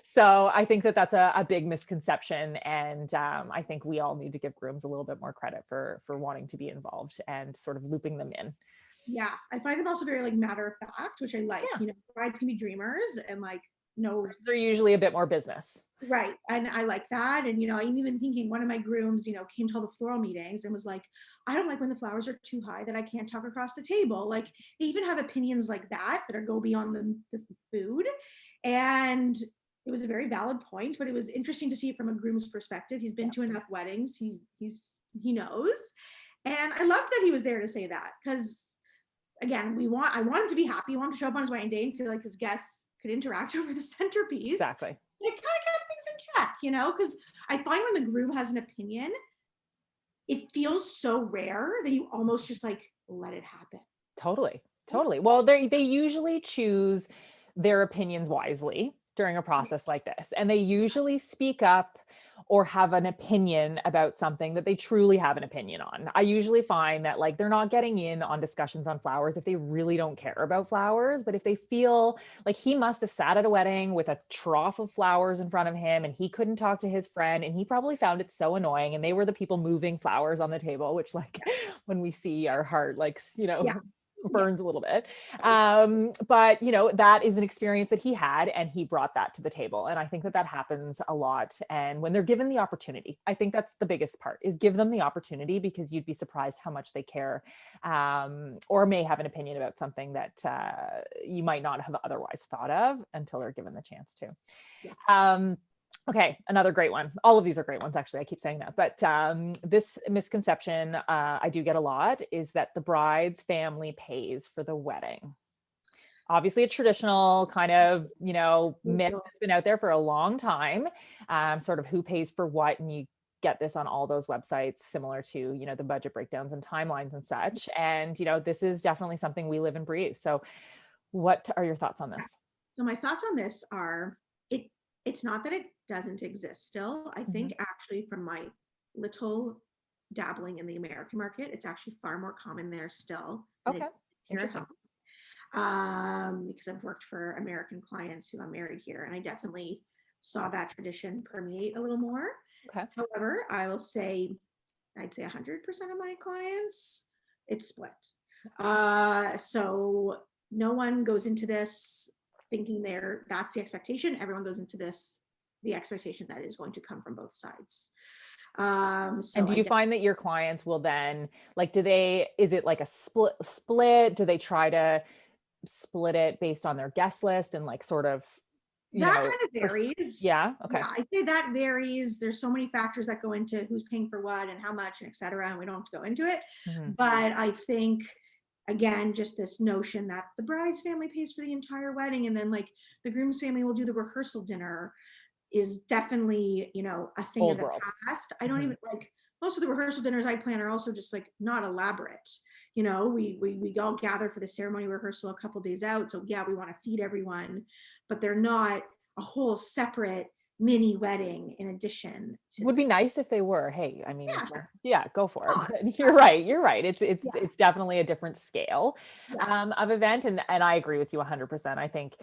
B: So I think that that's a big misconception. And I think we all need to give grooms a little bit more credit for wanting to be involved and sort of looping them in.
C: Yeah. I find them also very like matter of fact, which I like.
B: Yeah.
C: You know, brides can be dreamers and like, no,
B: they're usually a bit more business.
C: right. And I like that. And, you know, I'm even thinking one of my grooms, you know, came to all the floral meetings and was like, I don't like when the flowers are too high that I can't talk across the table. Like they even have opinions like that go beyond the food. And it was a very valid point, but it was interesting to see it from a groom's perspective. He's been to enough weddings. He knows. And I loved that he was there to say that, because again, I want him to be happy. I want him to show up on his wedding day and feel like his guests could interact over the centerpiece.
B: Exactly.
C: It kind of kept things in check, you know, because I find when the groom has an opinion, it feels so rare that you almost just like let it happen.
B: Totally. Well, they usually choose their opinions wisely during a process like this. And they usually speak up or have an opinion about something that they truly have an opinion on. I usually find that like they're not getting in on discussions on flowers if they really don't care about flowers, but if they feel like he must have sat at a wedding with a trough of flowers in front of him and he couldn't talk to his friend and he probably found it so annoying, and they were the people moving flowers on the table, which like when we see our heart like, you know, burns a little bit. But that is an experience that he had, and he brought that to the table. And I think that happens a lot. And when they're given the opportunity, I think that's the biggest part, is give them the opportunity, because you'd be surprised how much they care, or may have an opinion about something that you might not have otherwise thought of until they're given the chance to.
C: Yeah.
B: Okay, another great one. All of these are great ones, actually. I keep saying that. But this misconception I do get a lot is that the bride's family pays for the wedding. Obviously, a traditional kind of, myth that's been out there for a long time, sort of who pays for what. And you get this on all those websites, similar to, the budget breakdowns and timelines and such. And, this is definitely something we live and breathe. So what are your thoughts on this?
C: So my thoughts on this are, it's not that it doesn't exist still. I think actually, from my little dabbling in the American market, it's actually far more common there still.
B: Okay, interesting.
C: Because I've worked for American clients who are married here, and I definitely saw that tradition permeate a little more.
B: Okay.
C: However, I will say, I'd say 100% of my clients, it's split. So no one goes into this thinking that's the expectation. Everyone goes into this, the expectation that it is going to come from both sides.
B: And do you find that your clients will then, like, is it like a split? Do they try to split it based on their guest list and like sort of,
C: that kind of varies?
B: Yeah. Okay.
C: Yeah, I say that varies. There's so many factors that go into who's paying for what and how much and et cetera, and we don't have to go into it. But I think, again, just this notion that the bride's family pays for the entire wedding, and then like the groom's family will do the rehearsal dinner, is definitely, a thing
B: Old
C: of the
B: world.
C: past. I don't even like, most of the rehearsal dinners I plan are also just like not elaborate. We all gather for the ceremony rehearsal a couple days out. So yeah, we want to feed everyone, but they're not a whole separate mini wedding in addition.
B: Would be nice if they were. Hey, I mean,
C: Yeah, sure.
B: Yeah, go for it. You're right. It's definitely a different scale of event. And I agree with you 100%. I think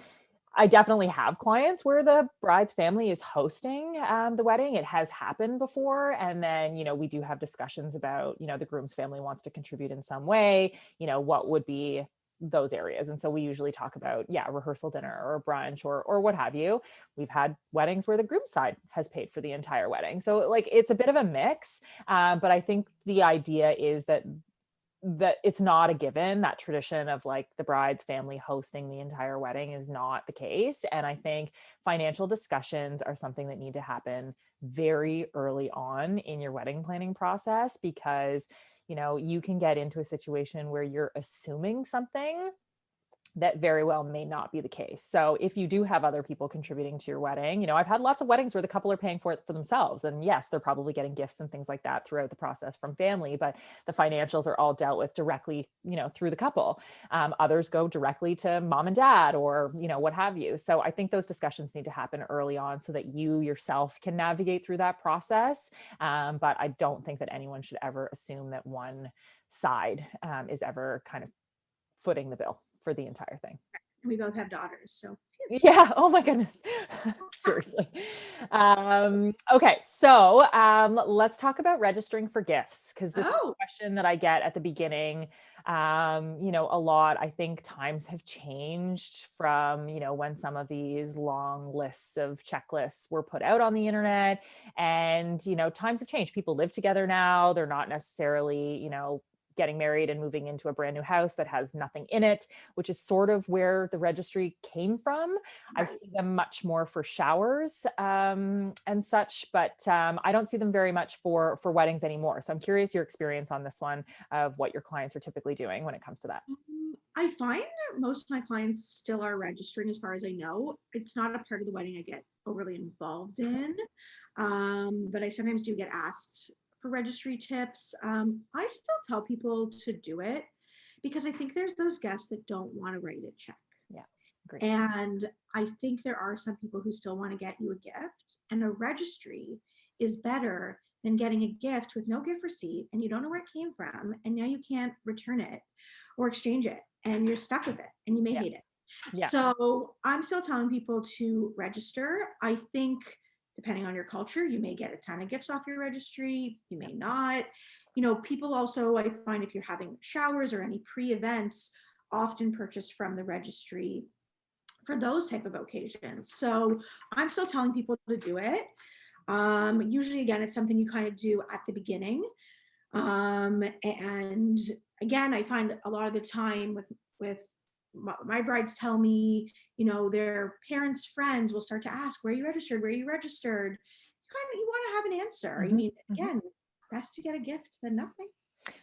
B: I definitely have clients where the bride's family is hosting the wedding. It has happened before. And then, we do have discussions about, the groom's family wants to contribute in some way, what would be those areas. And so we usually talk about, rehearsal dinner or a brunch or what have you. We've had weddings where the groom side has paid for the entire wedding. So like, it's a bit of a mix. But I think the idea is that it's not a given. That tradition of like the bride's family hosting the entire wedding is not the case. And I think financial discussions are something that need to happen very early on in your wedding planning process, because you can get into a situation where you're assuming something that very well may not be the case. So if you do have other people contributing to your wedding, I've had lots of weddings where the couple are paying for it for themselves. And yes, they're probably getting gifts and things like that throughout the process from family, but the financials are all dealt with directly, through the couple. Others go directly to mom and dad or, what have you. So I think those discussions need to happen early on so that you yourself can navigate through that process. But I don't think that anyone should ever assume that one side is ever kind of footing the bill for the entire thing.
C: We both have daughters, so
B: yeah. Oh my goodness. Seriously. Okay. So let's talk about registering for gifts, because this is a question that I get at the beginning. A lot. I think times have changed from, when some of these long lists of checklists were put out on the internet, and, times have changed. People live together now. They're not necessarily, getting married and moving into a brand new house that has nothing in it, which is sort of where the registry came from. Right. I see them much more for showers and such, but I don't see them very much for weddings anymore. So I'm curious your experience on this one, of what your clients are typically doing when it comes to that.
C: I find that most of my clients still are registering, as far as I know. It's not a part of the wedding I get overly involved in, but I sometimes do get asked for registry tips. I still tell people to do it, because I think there's those guests that don't want to write a check.
B: Yeah, great.
C: And I think there are some people who still want to get you a gift, and a registry is better than getting a gift with no gift receipt and you don't know where it came from, and now you can't return it or exchange it, and you're stuck with it and you may hate it. Yeah. So I'm still telling people to register. I think depending on your culture, you may get a ton of gifts off your registry, you may not. People also, I find, if you're having showers or any pre-events, often purchased from the registry for those type of occasions. So I'm still telling people to do it. Usually, again, it's something you kind of do at the beginning. And again, I find a lot of the time with my brides tell me, their parents' friends will start to ask, where are you registered? Where are you registered? You want to have an answer. I mean, again, best to get a gift than nothing.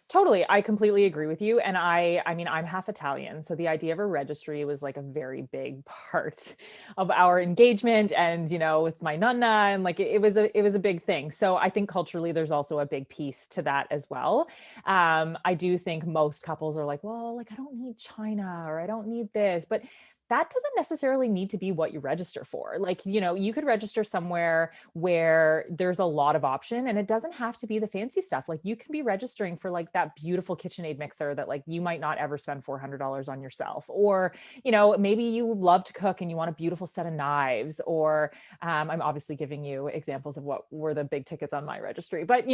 B: Totally. I completely agree with you. And I mean, I'm half Italian. So the idea of a registry was like a very big part of our engagement and, with my nonna, and like, it was a big thing. So I think culturally there's also a big piece to that as well. I do think most couples are like, well, like, I don't need China or I don't need this, but that doesn't necessarily need to be what you register for. Like, you could register somewhere where there's a lot of option and it doesn't have to be the fancy stuff. Like, you can be registering for like that beautiful KitchenAid mixer that like you might not ever spend $400 on yourself. Or, maybe you love to cook and you want a beautiful set of knives. Or I'm obviously giving you examples of what were the big tickets on my registry, but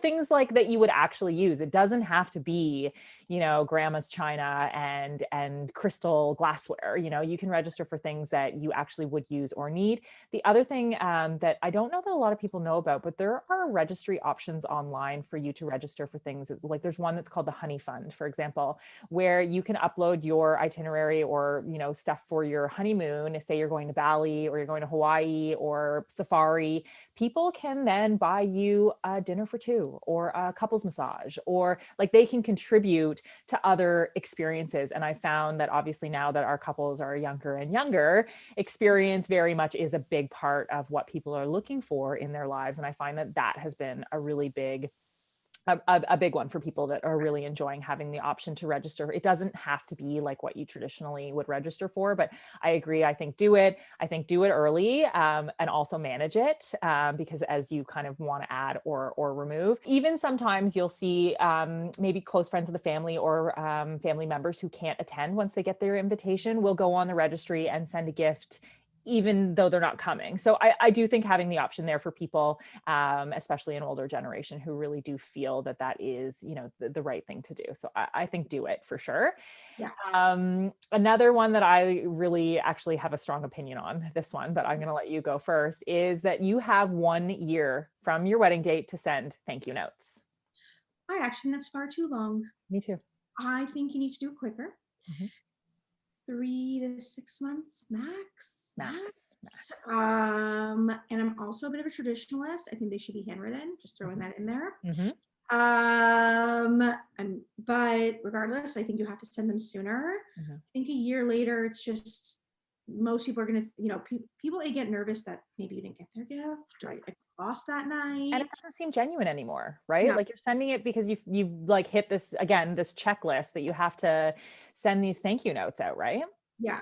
B: things like that you would actually use. It doesn't have to be, grandma's china and crystal glassware. You can register for things that you actually would use or need. The other thing that I don't know that a lot of people know about, but there are registry options online for you to register for things. Like, there's one that's called the Honey Fund, for example, where you can upload your itinerary or, stuff for your honeymoon. Say you're going to Bali or you're going to Hawaii or safari. People can then buy you a dinner for two or a couples massage, or like they can contribute to other experiences. And I found that obviously now that our couples are younger and younger, experience very much is a big part of what people are looking for in their lives. And I find that that has been a really big one for people that are really enjoying having the option to register. It doesn't have to be like what you traditionally would register for, but I agree. I think do it early, and also manage it, because as you kind of want to add or remove, even sometimes you'll see maybe close friends of the family or family members who can't attend once they get their invitation will go on the registry and send a gift even though they're not coming. So I do think having the option there for people, especially an older generation who really do feel that that is, the right thing to do. So I think do it for sure.
C: Yeah.
B: Another one that I really actually have a strong opinion on, this one, but I'm going to let you go first, is that you have 1 year from your wedding date to send thank you notes.
C: I actually think that's far too long.
B: Me too.
C: I think you need to do it quicker. 3 to 6 months max. And I'm also a bit of a traditionalist. I think they should be handwritten, just throwing that in there. But regardless, I think you have to send them sooner. I think a year later, it's just, most people are going to, people get nervous that maybe you didn't get their gift or I lost that night.
B: And it doesn't seem genuine anymore, right?
C: No.
B: Like, you're sending it because you've like hit this checklist that you have to send these thank you notes out, right?
C: Yeah.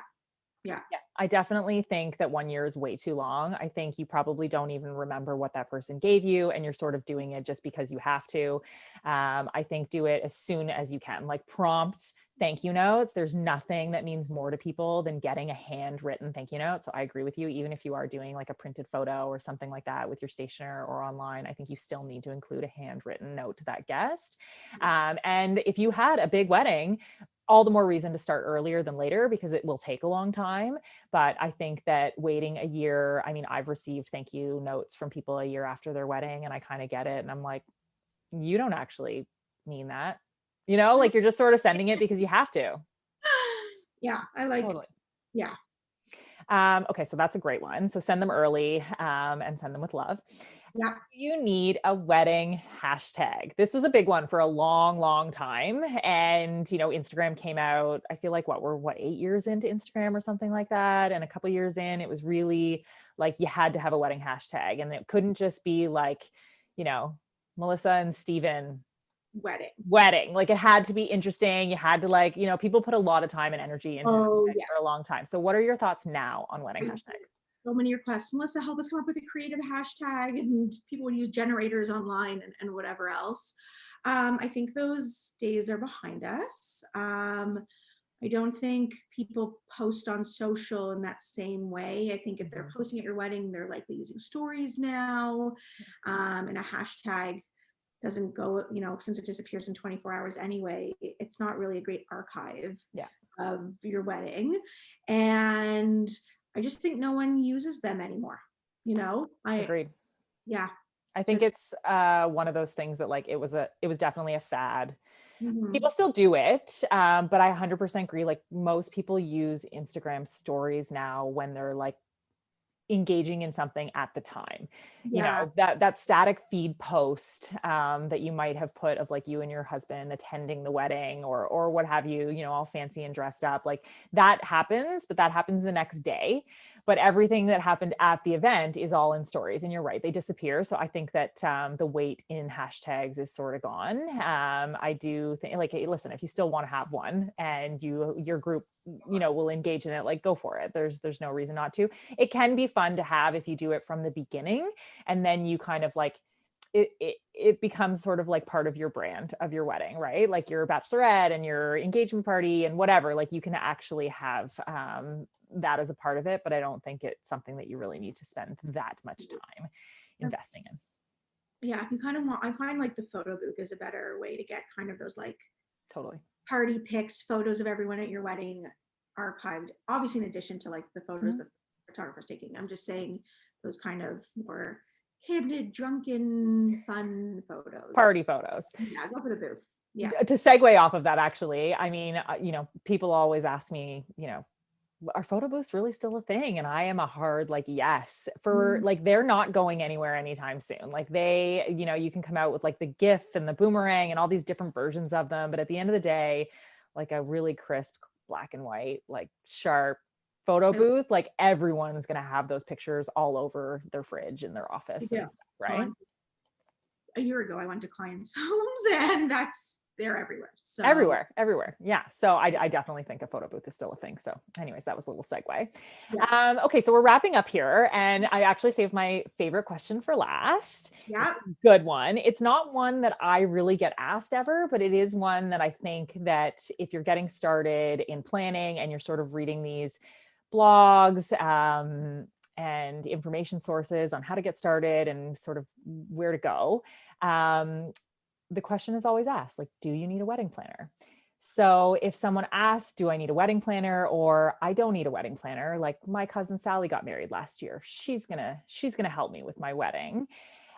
B: I definitely think that 1 year is way too long. I think you probably don't even remember what that person gave you, and you're sort of doing it just because you have to. I think do it as soon as you can, like prompt thank you notes. There's nothing that means more to people than getting a handwritten thank you note. So I agree with you. Even if you are doing like a printed photo or something like that with your stationer or online, I think you still need to include a handwritten note to that guest. And if you had a big wedding, all the more reason to start earlier than later, because it will take a long time. But I think that waiting a year, I mean, I've received thank you notes from people a year after their wedding, and I kind of get it. And I'm like, you don't actually mean that, like, you're just sort of sending it because you have to.
C: Yeah, I like,
B: totally.
C: Yeah.
B: Okay, so that's a great one. So send them early, and send them with love.
C: Yeah.
B: You need a wedding hashtag. This was a big one for a long, long time. And, Instagram came out, I feel like we're 8 years into Instagram or something like that. And a couple years in, it was really like you had to have a wedding hashtag. And it couldn't just be like, Melissa and Steven wedding. Like, it had to be interesting. You had to, like, people put a lot of time and energy into hashtags for a long time. So what are your thoughts now on wedding hashtags?
C: So many requests. Melissa, help us come up with a creative hashtag, and people would use generators online and whatever else. I think those days are behind us. I don't think people post on social in that same way. I think if they're posting at your wedding, they're likely using stories now, and a hashtag doesn't go, since it disappears in 24 hours anyway, it's not really a great archive of your wedding. And I just think no one uses them anymore.
B: Agreed.
C: Yeah.
B: I think it's one of those things that like it was definitely a fad. People still do it, but I 100% agree. Like most people use Instagram stories now when they're like engaging in something at the time. That static feed post that you might have put of like you and your husband attending the wedding or what have you, all fancy and dressed up, like that happens, but that happens the next day. But everything that happened at the event is all in stories, and you're right, they disappear. So I think that the weight in hashtags is sort of gone. I do think, like, hey, listen, if you still want to have one and your group will engage in it, like go for it. There's no reason not to. It can be fun to have if you do it from the beginning, and then you kind of like it becomes sort of like part of your brand of your wedding, right? Like your bachelorette and your engagement party and whatever, like you can actually have that as a part of it, but I don't think it's something that you really need to spend that much time investing in.
C: Yeah, if you kind of want, I find like the photo booth is a better way to get kind of those like
B: totally
C: party pics, photos of everyone at your wedding archived, obviously in addition to like the photos that the photographer's taking. I'm just saying those kind of more candid, drunken, fun photos.
B: Party photos.
C: Yeah, go for the booth. Yeah.
B: To segue off of that, actually, I mean, people always ask me, are photo booths really still a thing? And I am a hard, like, yes, for like, they're not going anywhere anytime soon. Like they, you can come out with like the GIF and the boomerang and all these different versions of them. But at the end of the day, like a really crisp black and white, like sharp photo booth, like everyone's going to have those pictures all over their fridge in their office and stuff, right?
C: A year ago, I went to clients' homes and they're everywhere. So
B: everywhere. Yeah. So I definitely think a photo booth is still a thing. So anyways, that was a little segue. Yeah. Okay. So we're wrapping up here, and I actually saved my favorite question for last.
C: Yeah.
B: Good one. It's not one that I really get asked ever, but it is one that I think that if you're getting started in planning and you're sort of reading these blogs, and information sources on how to get started and sort of where to go, the question is always asked, like, do you need a wedding planner? So if someone asks, do I need a wedding planner, or I don't need a wedding planner, like my cousin Sally got married last year, she's gonna help me with my wedding.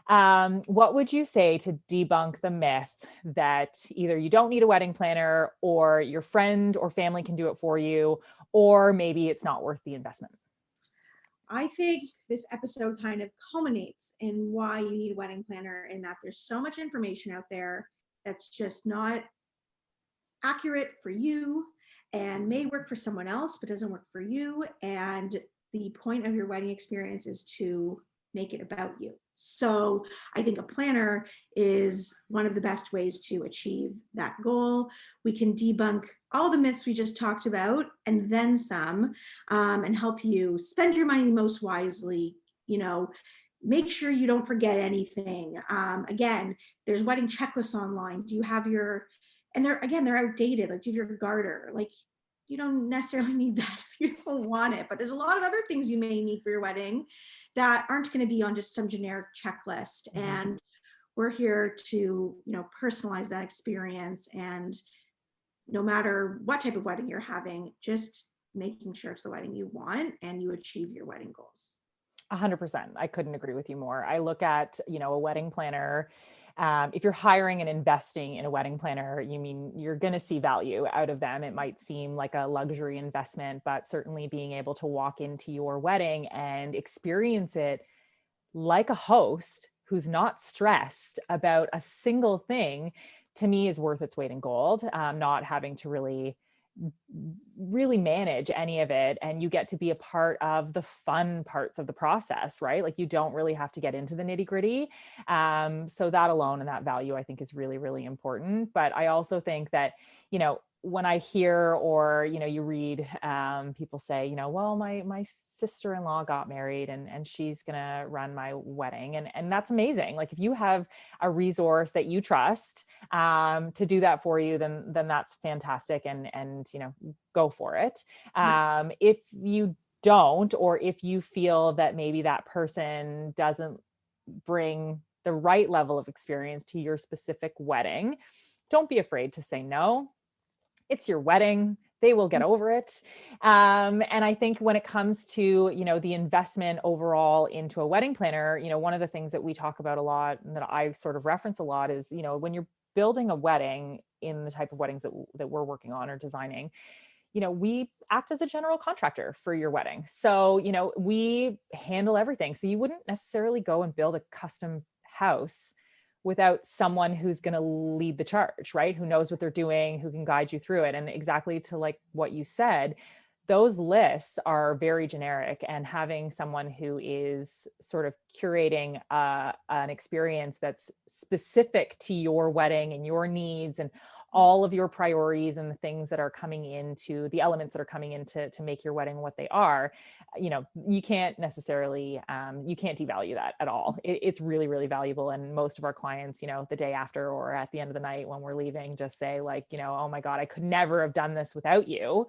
B: What would you say to debunk the myth that either you don't need a wedding planner, or your friend or family can do it for you, or maybe it's not worth the investment?
C: I think this episode kind of culminates in why you need a wedding planner, in that there's so much information out there that's just not accurate for you and may work for someone else, but doesn't work for you. And the point of your wedding experience is to make it about you. So I think a planner is one of the best ways to achieve that goal. We can debunk all the myths we just talked about and then some, and help you spend your money most wisely. Make sure you don't forget anything. Again, there's wedding checklists online. Do you have and they're outdated. Like, do you have your garter? Like, you don't necessarily need that if you don't want it, but there's a lot of other things you may need for your wedding that aren't going to be on just some generic checklist. And we're here to, personalize that experience. And no matter what type of wedding you're having, just making sure it's the wedding you want and you achieve your wedding goals.
B: 100%. I couldn't agree with you more. I look at, a wedding planner. If you're hiring and investing in a wedding planner, you're going to see value out of them. It might seem like a luxury investment, but certainly being able to walk into your wedding and experience it like a host who's not stressed about a single thing, to me is worth its weight in gold. Not having to really manage any of it, and you get to be a part of the fun parts of the process, right? Like you don't really have to get into the nitty gritty. So that alone and that value, I think, is really, really important. But I also think that, when I hear, or, you read people say, well, my sister-in-law got married and she's going to run my wedding. And that's amazing. Like if you have a resource that you trust to do that for you, then that's fantastic. And go for it. If you don't, or if you feel that maybe that person doesn't bring the right level of experience to your specific wedding, don't be afraid to say no. It's your wedding. They will get over it. And I think when it comes to, the investment overall into a wedding planner, one of the things that we talk about a lot and that I sort of reference a lot is, when you're building a wedding in the type of weddings that we're working on or designing, we act as a general contractor for your wedding. So, we handle everything. So you wouldn't necessarily go and build a custom house without someone who's going to lead the charge, right? Who knows what they're doing, who can guide you through it. And exactly to like what you said, those lists are very generic, and having someone who is sort of curating an experience that's specific to your wedding and your needs and all of your priorities and the things that are coming into the elements that are coming into to make your wedding what they are, you can't necessarily, you can't devalue that at all. It's really, really valuable. And most of our clients, the day after or at the end of the night when we're leaving, just say like, oh my God, I could never have done this without you.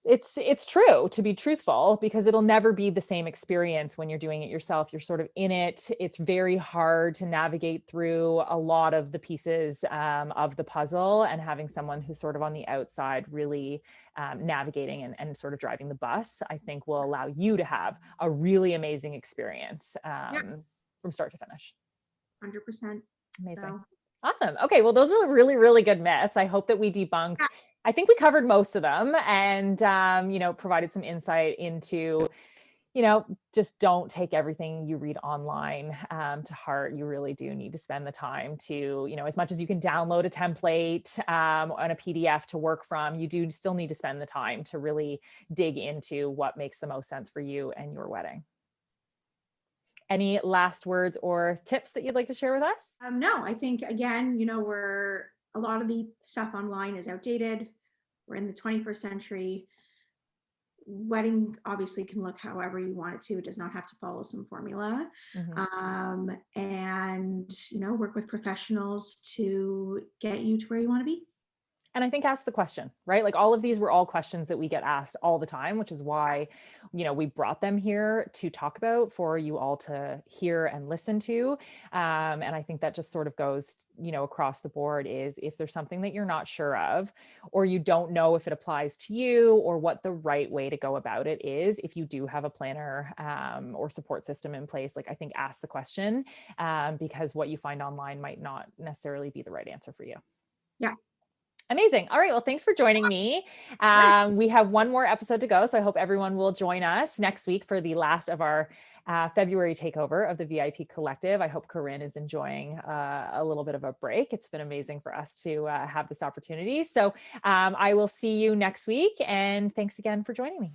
B: It's true, to be truthful, because it'll never be the same experience when you're doing it yourself. You're sort of in it. It's very hard to navigate through a lot of the pieces of the puzzle, and having someone who's sort of on the outside really navigating and sort of driving the bus, I think will allow you to have a really amazing experience from start to finish.
C: 100%.
B: Amazing.
C: So.
B: Awesome. Okay. Well, those were really, really good myths. I hope that we debunked. I think we covered most of them and, provided some insight into, just don't take everything you read online to heart. You really do need to spend the time to, as much as you can download a template on a PDF to work from, you do still need to spend the time to really dig into what makes the most sense for you and your wedding. Any last words or tips that you'd like to share with us?
C: No, I think again, a lot of the stuff online is outdated. We're in the 21st century. Wedding obviously can look however you want it to. It does not have to follow some formula. And, work with professionals to get you to where you want to be.
B: And I think ask the question, right? Like all of these were all questions that we get asked all the time, which is why, we brought them here to talk about for you all to hear and listen to. And I think that just sort of goes, across the board is if there's something that you're not sure of, or you don't know if it applies to you or what the right way to go about it is, if you do have a planner or support system in place, like I think ask the question because what you find online might not necessarily be the right answer for you.
C: Yeah.
B: Amazing. All right. Well, thanks for joining me. We have one more episode to go, so I hope everyone will join us next week for the last of our February takeover of the VIP Collective. I hope Corinne is enjoying a little bit of a break. It's been amazing for us to have this opportunity. So I will see you next week. And thanks again for joining me.